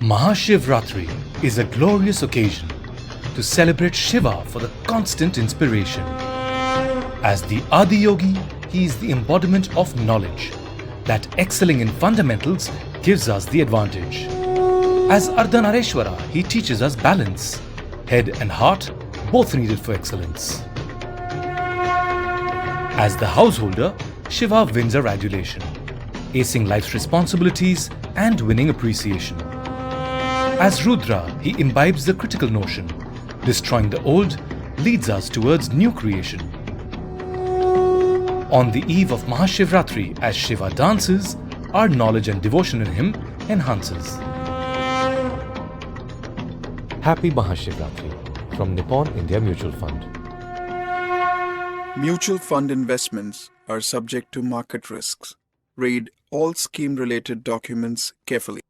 Mahashivratri is a glorious occasion to celebrate Shiva for the constant inspiration. As the Adi Yogi, he is the embodiment of knowledge, that excelling in fundamentals gives us the advantage. As Ardhanareshwara, he teaches us balance, head and heart both needed for excellence. As the householder, Shiva wins our adulation, acing life's responsibilities and winning appreciation. As Rudra, he imbibes the critical notion, destroying the old leads us towards new creation. On the eve of Mahashivratri, as Shiva dances, our knowledge and devotion in him enhances. Happy Mahashivratri from Nippon India Mutual Fund. Mutual fund investments are subject to market risks. Read all scheme-related documents carefully.